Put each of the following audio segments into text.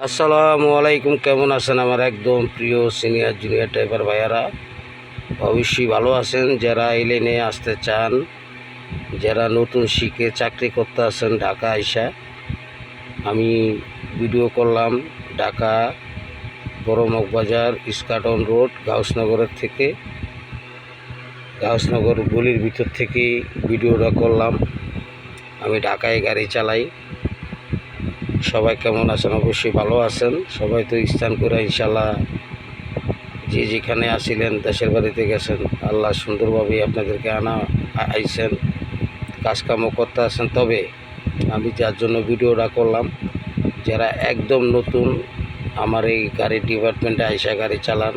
আসসালামু আলাইকুম। কেমন আছেন আমার একদম প্রিয় সিনিয়র জুনিয়র ড্রাইভার ভাইয়ারা? অবশ্যই ভালো আছেন। যারা এই লাইনে আসতে চান, যারা নতুন শিখে চাকরি করতে আছেন ঢাকা আইসা, আমি ভিডিও করলাম ঢাকা বড় মগবাজার ইস্কাটন রোড গাউসনগরের থেকে, গাউসনগর গলির ভিতর থেকে ভিডিওটা করলাম। আমি ঢাকায় গাড়ি চালাই। সবাই কেমন আছেন? অবশ্যই ভালো আছেন। সবাই তো স্থান করে ইনশাল্লাহ যে যেখানে আসিলেন, দেশের বাড়িতে গেছেন, আল্লাহ সুন্দরভাবে আপনাদেরকে আইছেন, কাজকামও করতে আছেন। তবে আমি যার জন্য ভিডিওটা করলাম, যারা একদম নতুন আমার এই গাড়ির ডিপার্টমেন্টে আইসা গাড়ি চালান,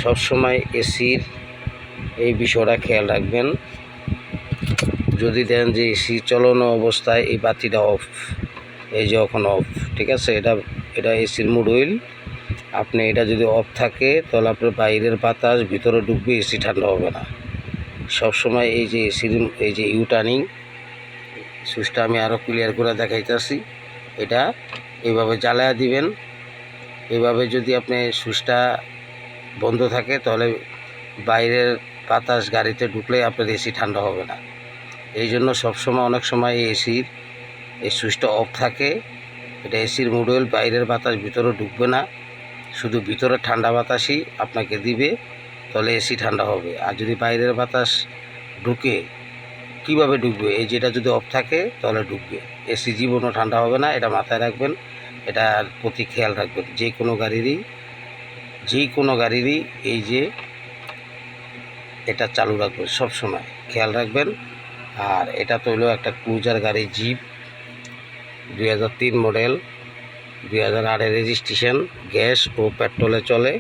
সবসময় এসির এই বিষয়টা খেয়াল রাখবেন। যদি দেন যে এসি চলানো অবস্থায় এই বাতিটা অফ, এই যে এখন অফ, ঠিক আছে, এটা এসির মুড হুইল। আপনি এটা যদি অফ থাকে তাহলে আপনার বাইরের বাতাস ভিতরে ঢুকবে, এসি ঠান্ডা হবে না। সবসময় এই যে এসির এই যে টার্নিং সুইচটা আমি আরও ক্লিয়ার করে দেখাইতেছি, এটা এইভাবে জ্বালায়া দিবেন। এইভাবে যদি আপনি সুইচটা বন্ধ থাকে তাহলে বাইরের বাতাস গাড়িতে ঢুকলে আপনার এসি ঠান্ডা হবে না। এই জন্য সবসময় অনেক সময় এসির এই সুইচটা অফ থাকে। এটা এসির মুড হুইল, বাইরের বাতাস ভিতরে ঢুকবে না, শুধু ভিতরে ঠান্ডা বাতাসই আপনাকে দিবে, তাহলে এসি ঠান্ডা হবে। আর যদি বাইরের বাতাস ঢুকে, কিভাবে ঢুকবে? এই যেটা যদি অফ থাকে তাহলে ঢুকবে, এসি জীবনও ঠান্ডা হবে না। এটা মাথায় রাখবেন, এটার প্রতি খেয়াল রাখবেন। যে কোনো গাড়িরই এই যে এটা চালু রাখবেন, সব সময় খেয়াল রাখবেন। আর এটা তো হলো একটা ক্রুজার গাড়ি, জিপ 2003 মডেল, 2008 রেজিস্ট্রেশন, গ্যাস ও পেট্রোলে চলে।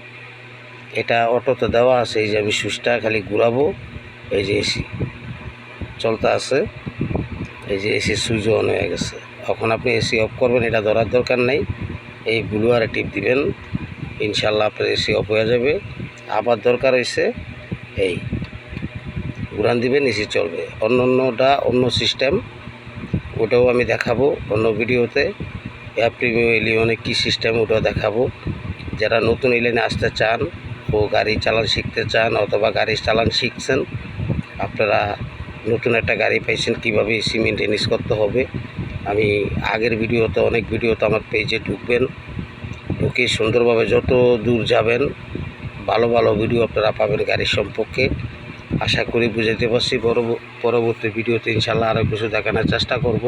এটা অটোতে দেওয়া আছে। এই যে আমি সুইচটা খালি ঘুরাবো, এই যে এসি চলতে আছে, এই যে এসি সুইচ অন হয়ে গেছে। এখন আপনি এসি অফ করবেন, এটা ধরার দরকার নেই, এই ব্লু আরে টিপ দিবেন, ইনশাল্লাহ আপনার এসি অফ হয়ে যাবে। আবার দরকার হয়েছে এই ঘুরান দিবেন, এসি চলবে। অন্য সিস্টেম, ওটাও আমি দেখাবো অন্য ভিডিওতে। প্রিমিয়াম ইলেকট্রনিক কী সিস্টেম ওটাও দেখাবো। যারা নতুন লাইনে আসতে চান ও গাড়ি চালান শিখতে চান, অথবা গাড়ি চালান শিখছেন, আপনারা নতুন একটা গাড়ি পাইছেন, কীভাবে এসি মেনটেনেন্স করতে হবে, আমি আগের ভিডিওতে অনেক ভিডিওতে আমার পেজে ঢুকবেন, ঢুকে সুন্দরভাবে যত দূর যাবেন ভালো ভালো ভিডিও আপনারা পাবেন গাড়ির সম্পর্কে। আশা করি বুঝাইতে পারছি। পরবর্তী ভিডিওতে ইনশাল্লাহ আরও কিছু দেখানোর চেষ্টা করব।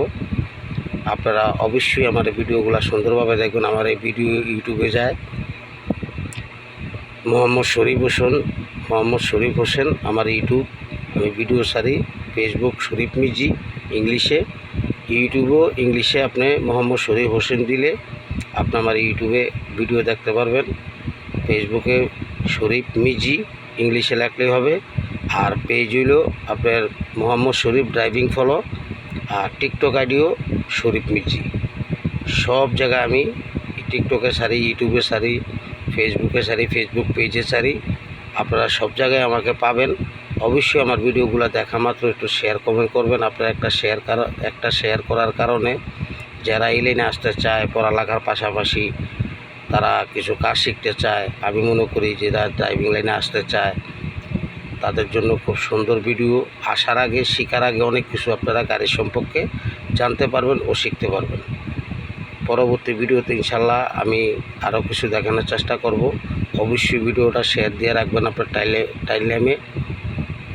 আপনারা অবশ্যই আমার ভিডিওগুলো সুন্দরভাবে দেখবেন। আমার এই ভিডিও ইউটিউবে যায় মোহাম্মদ শরীফ হোসেন আমার ইউটিউব। আমি ভিডিও সারি ফেসবুক শরীফ মিজি ইংলিশে, ইউটিউবও ইংলিশে। আপনি মোহাম্মদ শরীফ হোসেন দিলে আপনি আমার ইউটিউবে ভিডিও দেখতে পারবেন। ফেসবুকে শরীফ মিজি ইংলিশে লেখলেই হবে। আর পেজ হইল আপনার মোহাম্মদ শরীফ ড্রাইভিং ফলো। আর টিকটক আইডিও শরীফ মিজি। সব জায়গায় আমি টিকটকে সারি, ইউটিউবে সারি, ফেসবুকে সারি, ফেসবুক পেজে সারি। আপনারা সব জায়গায় আমাকে পাবেন। অবশ্যই আমার ভিডিওগুলো দেখা মাত্র একটু শেয়ার কমেন্ট করবেন। আপনারা একটা শেয়ার করার কারণে যারা এই লাইনে আসতে চায়, পড়ালেখার পাশাপাশি তারা কিছু কাজ শিখতে চায়, আমি মনে করি যে যারা ড্রাইভিং লাইনে আসতে চায় তাদের জন্য খুব সুন্দর ভিডিও। আসার আগে, শেখার আগে অনেক কিছু আপনারা গাড়ি সম্পর্কে জানতে পারবেন ও শিখতে পারবেন। পরবর্তী ভিডিওতে ইনশাল্লাহ আমি আরও কিছু দেখানোর চেষ্টা করব। অবশ্যই ভিডিওটা শেয়ার দিয়ে রাখবেন। আপনার টাইমলাইনে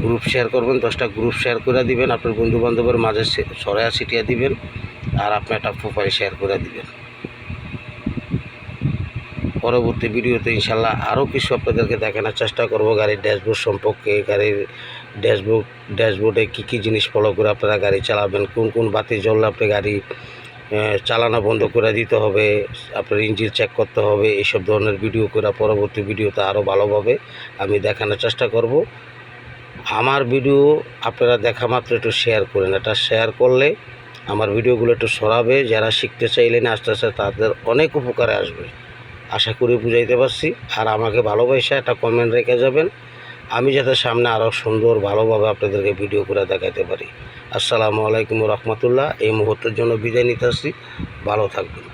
গ্রুপ শেয়ার করবেন, 10টা গ্রুপ শেয়ার করে দিবেন, আপনার বন্ধুবান্ধবের মাঝে ছড়ায়া ছিটিয়ে দিবেন। আর আপনি একটা প্রোফাইল শেয়ার করে দিবেন। পরবর্তী ভিডিওতে ইনশাল্লাহ আরও কিছু আপনাদেরকে দেখানোর চেষ্টা করব গাড়ির ড্যাশবোর্ড সম্পর্কে। গাড়ির ড্যাশবোর্ডে কী কী জিনিস ফলো করে আপনারা গাড়ি চালাবেন, কোন কোন বাতি জ্বললে আপনি গাড়ি চালানো বন্ধ করে দিতে হবে, আপনার ইঞ্জিন চেক করতে হবে। এইসব ধরনের ভিডিও করে পরবর্তী ভিডিওতে আরও ভালোভাবে আমি দেখানোর চেষ্টা করব। আমার ভিডিও আপনারা দেখা মাত্র একটু শেয়ার করেন। এটা শেয়ার করলে আমার ভিডিওগুলো একটু ছড়াবে। যারা শিখতে চাইলেন আস্তে আস্তে তাদের অনেক উপকারে আসবে। আশা করি বুঝাইতে পারছি। আর আমাকে ভালোবাসা একটা কমেন্ট রেখে যাবেন, আমি যাতে সামনে আরও সুন্দর ভালোভাবে আপনাদেরকে ভিডিও করে দেখাতে পারি। আসসালামু আলাইকুম রহমতুল্লাহ। এই মুহূর্তের জন্য বিদায় নিতে আসছি। ভালো থাকবেন।